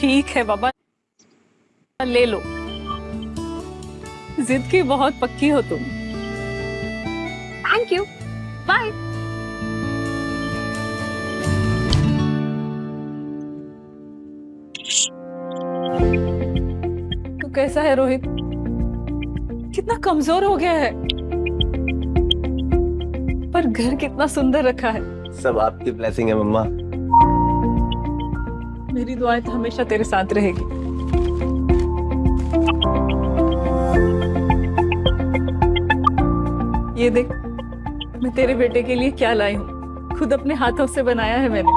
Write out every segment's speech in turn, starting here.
ठीक है बाबा, ले लो। जिद की बहुत पक्की हो तुम। Thank you, bye. तू कैसा है रोहित? कितना कमजोर हो गया है, पर घर कितना सुंदर रखा है। सब आपकी ब्लेसिंग है मम्मा। मेरी दुआएं तो हमेशा तेरे साथ रहेगी। ये देख, मैं तेरे बेटे के लिए क्या लाई हूँ, खुद अपने हाथों से बनाया है मैंने।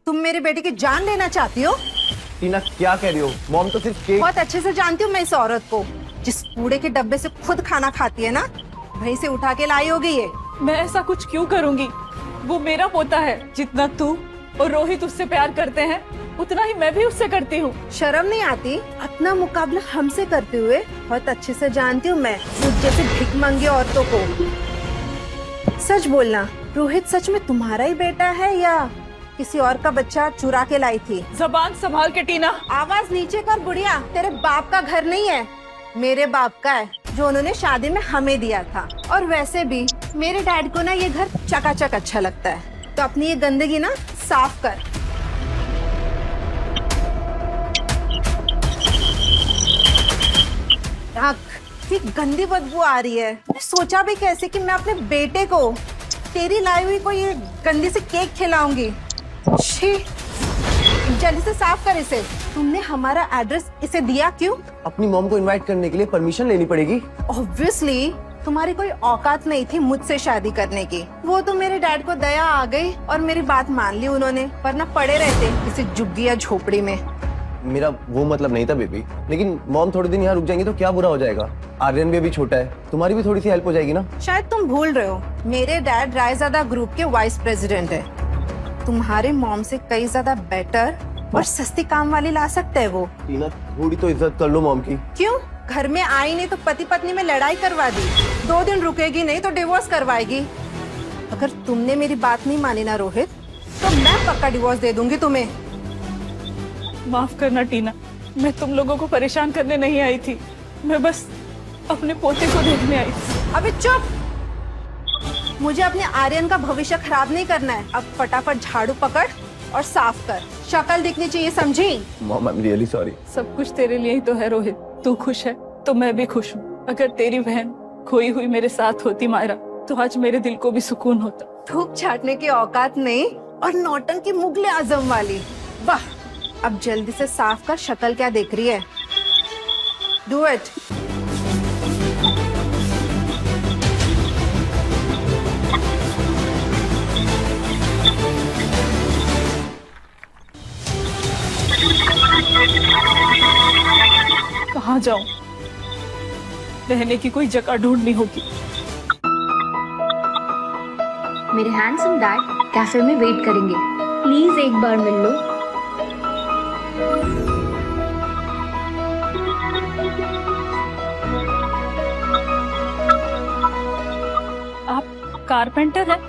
तुम मेरे बेटे की जान लेना चाहती हो? टीना क्या कह रही हो? मॉम तो सिर्फ केक। बहुत अच्छे से जानती हूँ मैं इस औरत को, जिस कूड़े के डब्बे से खुद खाना खाती है ना, वहीं से उठा के लाई होगी ये। मैं ऐसा कुछ क्यों करूंगी? वो मेरा पोता है। जितना तू और रोहित उससे प्यार करते हैं, उतना ही मैं भी उससे करती हूँ। शर्म नहीं आती? अपना मुकाबला हमसे करते हुए बहुत अच्छे से जानती हूँ मैं खुद जैसे भिखमंगे औरतों को। सच बोलना, रोहित सच में तुम्हारा ही बेटा है या किसी और का बच्चा चुरा के लाई थी? जबान संभाल के टीना। आवाज नीचे कर बुढ़िया, तेरे बाप का घर नहीं है, मेरे बाप का है, जो उन्होंने शादी में हमें दिया था। और वैसे भी मेरे डैड को ना ये घर चकाचक अच्छा लगता है, तो अपनी ये गंदगी ना साफ कर। इतनी गंदी बदबू आ रही है। मैं सोचा भी कैसे कि मैं अपने बेटे को तेरी लाई हुई को ये गंदी से केक खिलाऊंगी। छी, जल्दी से साफ कर इसे। तुमने हमारा एड्रेस इसे दिया क्यों? अपनी मॉम को इनवाइट करने के लिए परमिशन लेनी पड़ेगी। ऑब्वियसली तुम्हारी कोई औकात नहीं थी मुझसे शादी करने की। वो तो मेरे डैड को दया आ गई और मेरी बात मान ली उन्होंने, वरना पड़े रहते किसी झुग्गी या झोपड़ी में। मेरा वो मतलब नहीं था बेबी, लेकिन मॉम थोड़े दिन यहाँ रुक जाएंगी तो क्या बुरा हो जाएगा? आर्यन भी अभी छोटा है, तुम्हारी भी थोड़ी सी हेल्प हो जाएगी ना। शायद तुम भूल रहे हो, मेरे डैड रायजादा ग्रुप के वाइस प्रेसिडेंट है। तुम्हारे मॉम से कई ज्यादा बेटर और सस्ती काम वाली ला सकते है वो। टीना थोड़ी तो इज्जत कर लो मॉम की। क्यों? घर में आई नहीं तो पति पत्नी में लड़ाई करवा दी, 2 दिन रुकेगी नहीं तो डिवोर्स करवाएगी। अगर तुमने मेरी बात नहीं मानी ना रोहित, तो मैं पक्का डिवोर्स दे दूंगी तुम्हें। माफ करना टीना, मैं तुम लोगों को परेशान करने नहीं आई थी, मैं बस अपने पोते को देखने आई थी। अबे चुप! मुझे अपने आर्यन का भविष्य खराब नहीं करना है। अब फटाफट झाड़ू पकड़ और साफ कर, शक्ल दिखनी चाहिए, समझी? Mom I am really sorry. सब कुछ तेरे लिए ही तो है रोहित। तू खुश है तो मैं भी खुश हूँ। अगर तेरी बहन खोई हुई मेरे साथ होती मायरा, तो आज मेरे दिल को भी सुकून होता। थूक छाटने की औकात नहीं और नौटंकी मुगले आजम वाली। वाह! अब जल्दी से साफ कर, शक्ल क्या देख रही है? Do it. कहाँ जाऊं? रहने की कोई जगह ढूंढनी होगी। मेरे हैंडसम डैड कैफे में वेट करेंगे, प्लीज एक बार मिल लो। आप कारपेंटर हैं?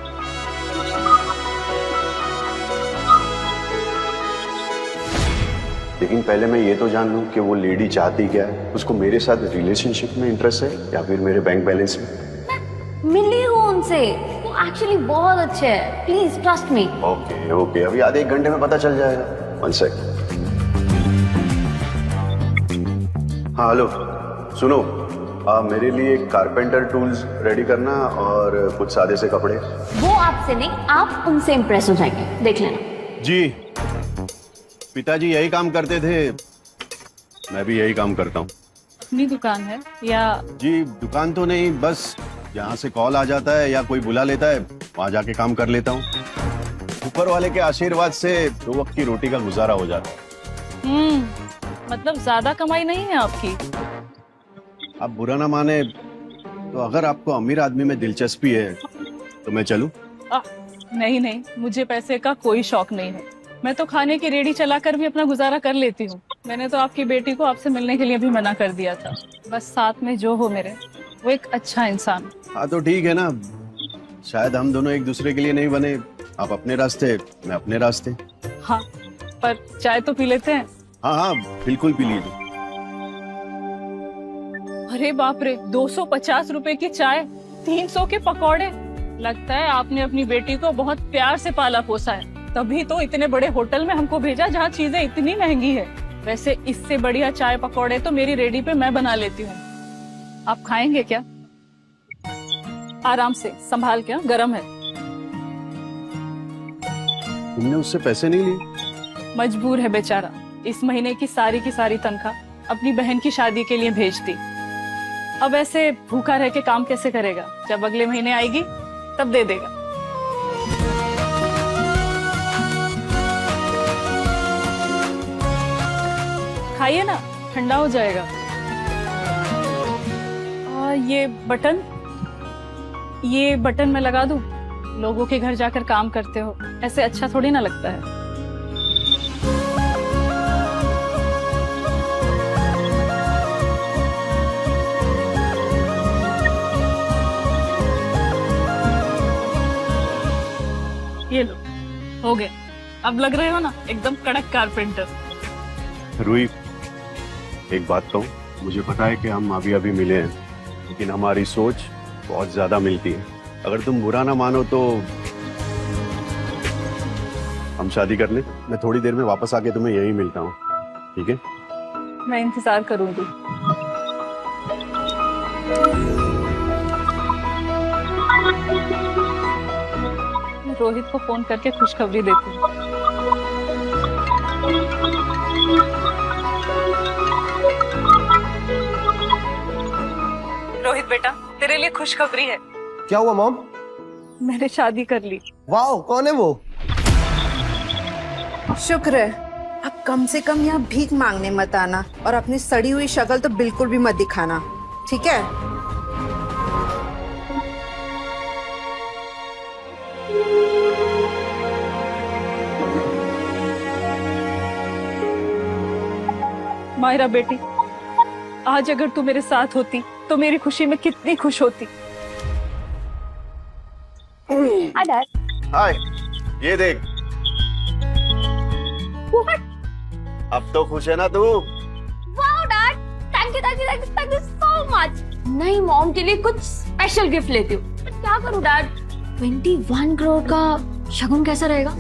लेकिन पहले मैं ये तो जान लूं कि वो लेडी चाहती क्या है। उसको मेरे साथ रिलेशनशिप में इंटरेस्ट है या फिर मेरे बैंक बैलेंस में? मिली हूँ उनसे, वो एक्चुअली बहुत अच्छे हैं, please trust me. Okay okay, अभी आधे 1 घंटे में पता चल जाएगा। 1 सेकंड। हाँ हेलो, सुनो, मेरे लिए कारपेंटर टूल्स रेडी करना और कुछ सादे से कपड़े। वो आपसे नहीं, आप उनसे इम्प्रेस हो जाएंगे, देख लेना। जी, पिताजी यही काम करते थे, मैं भी यही काम करता हूँ। अपनी दुकान है या? जी दुकान तो नहीं, बस यहाँ से कॉल आ जाता है या कोई बुला लेता है, वहाँ जाके काम कर लेता हूँ। ऊपर वाले के आशीर्वाद से 2 वक्त की रोटी का गुजारा हो जाता है। मतलब ज्यादा कमाई नहीं है आपकी? आप बुरा ना माने तो अगर आपको अमीर आदमी में दिलचस्पी है तो मैं चलूं? नहीं नहीं, मुझे पैसे का कोई शौक नहीं है। मैं तो खाने की रेडी चलाकर भी अपना गुजारा कर लेती हूँ। मैंने तो आपकी बेटी को आपसे मिलने के लिए भी मना कर दिया था। बस साथ में जो हो मेरे, वो एक अच्छा इंसान। हाँ तो ठीक है ना, शायद हम दोनों एक दूसरे के लिए नहीं बने, आप अपने रास्ते मैं अपने रास्ते। हाँ, पर चाय तो पी लेते हैं। हाँ हाँ बिल्कुल पी लीजिए। अरे बाप रे, 250 रुपए की चाय, 300 के पकौड़े। लगता है आपने अपनी बेटी को बहुत प्यार से पाला पोसा है, तभी तो इतने बड़े होटल में हमको भेजा जहाँ चीजें इतनी महंगी है। वैसे इससे बढ़िया चाय पकौड़े तो मेरी रेडी पे मैं बना लेती हूँ। आप खाएंगे क्या? आराम से संभाल के, गरम है। तुमने उससे पैसे नहीं लिए? मजबूर है बेचारा, इस महीने की सारी तनख्वाह अपनी बहन की शादी के लिए भेज दी। अब ऐसे भूखा रह के काम कैसे करेगा? जब अगले महीने आएगी तब दे देगा। खाइए ना, ठंडा हो जाएगा। ये बटन मैं लगा दूं? लोगों के घर जाकर काम करते हो, ऐसे अच्छा थोड़ी ना लगता है। ये लो, हो गए। अब लग रहे हो ना एकदम कड़क कारपेंटर। रूही, एक बात कहूँ, मुझे पता है कि हम अभी अभी मिले हैं, लेकिन हमारी सोच बहुत ज्यादा मिलती है। अगर तुम बुरा ना मानो तो हम शादी कर लें। मैं थोड़ी देर में वापस आके तुम्हें यहीं मिलता हूँ, ठीक है? मैं इंतजार करूंगी। मैं रोहित को फोन करके खुशखबरी देती हूँ। रोहित बेटा, तेरे लिए खुशखबरी है। क्या हुआ मॉम? मैंने शादी कर ली। वाह, कौन है वो? शुक्र है। अब कम से कम यहाँ भीख मांगने मत आना और अपनी सड़ी हुई शक्ल तो बिल्कुल भी मत दिखाना, ठीक है? मायरा बेटी, आज अगर तू मेरे साथ होती तो मेरी खुशी में कितनी खुश होती। हाय, ये देख। अब तो खुश है ना तू? Wow dad, thank you so much. नहीं, मॉम के लिए कुछ स्पेशल गिफ्ट लेती हूँ। पर क्या करूँ डैड? 21 करोड़ का शगुन कैसा रहेगा?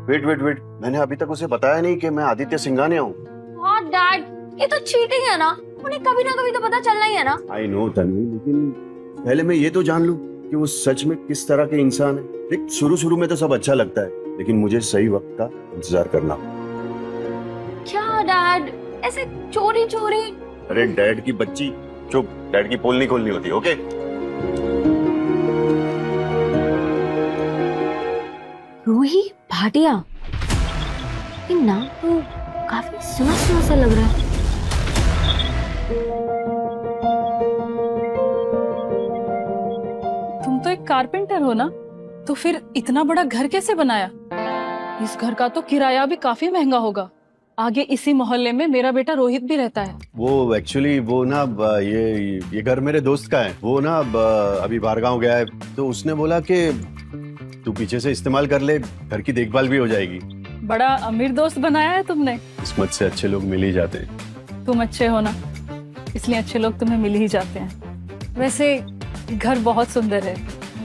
वेट, मैंने अभी तक उसे बताया नहीं कि मैं आदित्य सिंघानिया हूँ। हाँ डैड, ये तो चीटिंग है ना। उन्हें कभी ना कभी तो पता चलना ही है ना। आई नो तन्वी, लेकिन पहले मैं ये तो जान लूं कि वो सच में किस तरह के इंसान है। देख, शुरू में तो सब अच्छा लगता है, लेकिन मुझे सही वक्त का इंतजार करना। क्या डैड, ऐसे चोरी? अरे डैड की बच्ची, चुप। डैड की पोल नहीं खोलनी होती, ओके? रूही भाटिया, ये नाम तो काफी सुना सा लग रहा है। तुम तो एक कारपेंटर हो ना, तो फिर इतना बड़ा घर कैसे बनाया? इस घर का तो किराया भी काफी महंगा होगा। आगे इसी मोहल्ले में मेरा बेटा रोहित भी रहता है। वो एक्चुअली वो ना ये घर मेरे दोस्त का है। वो ना अभी बाहर गाँव गया है, तो उसने बोला कि तू पीछे से इस्तेमाल कर ले, घर की देखभाल भी हो जाएगी। बड़ा अमीर दोस्त बनाया है तुमने। किस्मत से अच्छे लोग मिल ही जाते हैं। तुम अच्छे हो ना, इसलिए अच्छे लोग तुम्हें मिल ही जाते हैं। वैसे घर बहुत सुंदर है।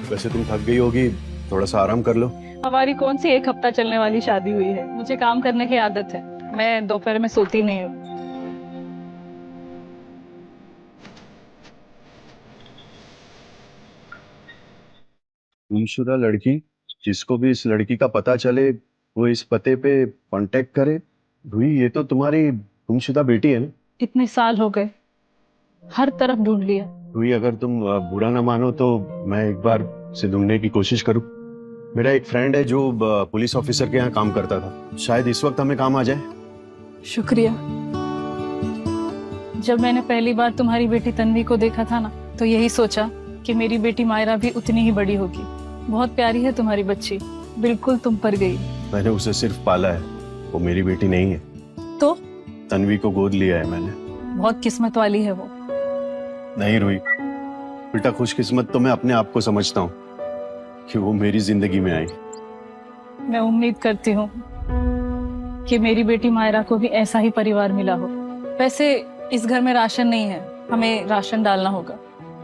वैसे तुम थक गई होगी, थोड़ा सा आराम कर लो। हमारी कौन सी 1 हफ्ता चलने वाली शादी हुई है। मुझे काम करने की आदत है, मैं दोपहर में सोती नहीं हूँ। गुमशुदा लड़की, जिसको भी इस लड़की का पता चले वो इस पते पे कांटेक्ट करे। रूही, ये तो तुम्हारी गुमशुदा बेटी है ना? इतने साल हो गए, हर तरफ ढूंढ लिया। रूही, अगर तुम बुरा ना मानो तो मैं एक बार से ढूंढने की कोशिश करूं। मेरा एक फ्रेंड है जो पुलिस ऑफिसर के यहाँ काम करता था, शायद इस वक्त हमें काम आ जाए। शुक्रिया। जब मैंने पहली बार तुम्हारी बेटी तन्वी को देखा था ना, तो यही सोचा कि मेरी बेटी मायरा भी उतनी ही बड़ी होगी। बहुत प्यारी है तुम्हारी बच्ची, बिल्कुल तुम पर गई। मैंने उसे सिर्फ पाला है, वो मेरी बेटी नहीं है। तो तन्वी को गोद लिया है मैंने। बहुत किस्मत वाली है वो। नहीं रूही, बेटा खुशकिस्मत तो मैं अपने आप को समझता हूँ कि वो मेरी जिंदगी में आई। मैं उम्मीद करती हूँ कि मेरी बेटी मायरा को भी ऐसा ही परिवार मिला हो। वैसे इस घर में राशन नहीं है, हमें राशन डालना होगा।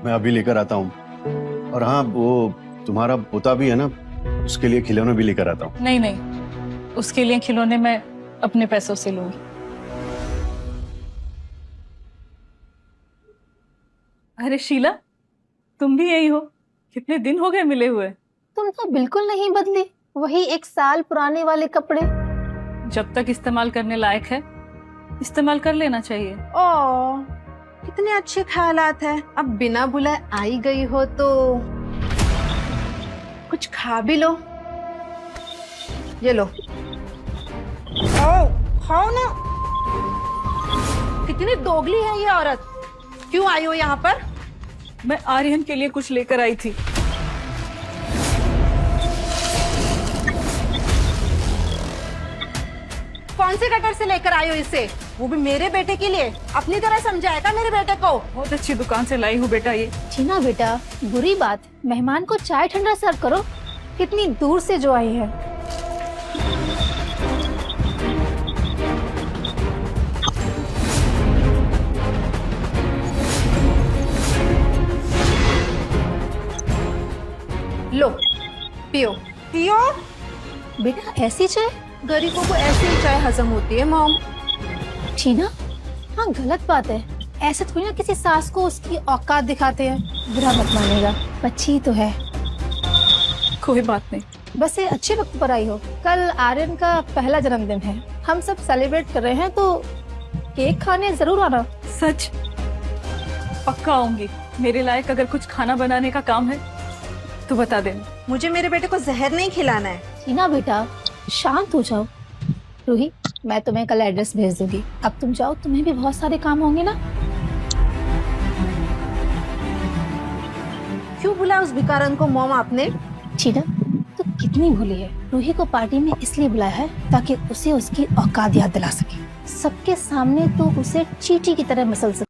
मैं अभी लेकर आता हूँ। और हाँ, वो तुम्हारा पोता भी है ना, उसके लिए खिलौने भी लेकर आता हूँ। नहीं नहीं, उसके लिए खिलौने मैं अपने पैसों से लूंगी। अरे शीला, तुम भी यही हो? कितने दिन हो गए मिले हुए। तुम तो बिल्कुल नहीं बदली, वही 1 साल पुराने वाले कपड़े। जब तक इस्तेमाल करने लायक है इस्तेमाल कर लेना चाहिए। ओ, कितने अच्छे ख्यालात हैं। अब बिना बुलाए आई गई हो तो कुछ खा भी लो। ये लो, खाओ खाओ ना। कितनी दोगली है ये औरत। क्यों आई हो यहाँ पर? मैं आर्यन के लिए कुछ लेकर आई थी। कौन से गटर से लेकर आई हो इसे? वो भी मेरे बेटे के लिए। अपनी तरह समझाएगा मेरे बेटे को। बहुत अच्छी दुकान से लाई हूँ बेटा ये। टीना बेटा, बुरी बात, मेहमान को चाय ठंडा सर्व करो, कितनी दूर से जो आई है। लो पियो पियो। बेटा ऐसी चाय? गरीबों को ऐसे ही चाय हजम होती है मॉम। टीना, हाँ गलत बात है। ऐसे थोड़ी ना किसी सास को उसकी औकात दिखाते हैं। बुरा मत मानेगा, बच्ची तो है। कोई बात नहीं। बस ये अच्छे वक्त पर आई हो। कल आर्यन का पहला जन्मदिन है, हम सब सेलिब्रेट कर रहे हैं, तो केक खाने जरूर आना। सच? पक्का आऊंगी। मेरे लायक अगर कुछ खाना बनाने का काम है तो बता देना। मुझे मेरे बेटे को जहर नहीं खिलाना है। टीना बेटा शांत हो जाओ। रूही, मैं तुम्हें कल एड्रेस भेज दूंगी। अब तुम जाओ, तुम्हें भी बहुत सारे काम होंगे ना। क्यों बुलाया उस भिखारन को मॉम आपने? टीना तो कितनी भूली है। रूही को पार्टी में इसलिए बुलाया है ताकि उसे उसकी औकात याद दिला सके। सबके सामने तो उसे चींटी की तरह मसल सके।